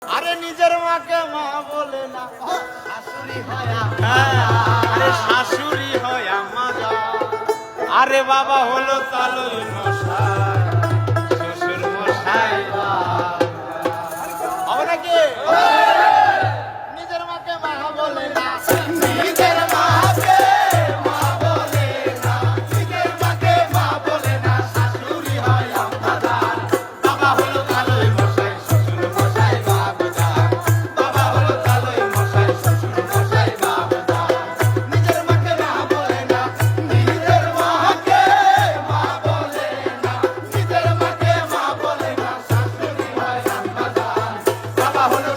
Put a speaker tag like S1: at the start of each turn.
S1: আরে নিজের মাকে মা বলে না, শাশুড়ি হয়
S2: আরে শাশুড়ি হয় আম্মা জান। আরে বাবা হলো তালই মশাই, শ্বশুর মশাই
S1: হবে নাকি? নিজের মাকে মা বলে না, নিজের মাকে মা বলে না, নিজের মাকে মা বলে না, শাশুড়ি হয় আম্মা জান। বাবা হলো তালই মশাই, শ্বশুর মশাই বাবা জান। বাবা হলো তালই মশাই, শ্বশুর মশাই বাবা জান। নিজের মাকে মা বলে না, নিজের মাকে মা বলে না, নিজের মাকে মা বলে না, শাশুড়ি হয় আম্মা জান। বাবা হলো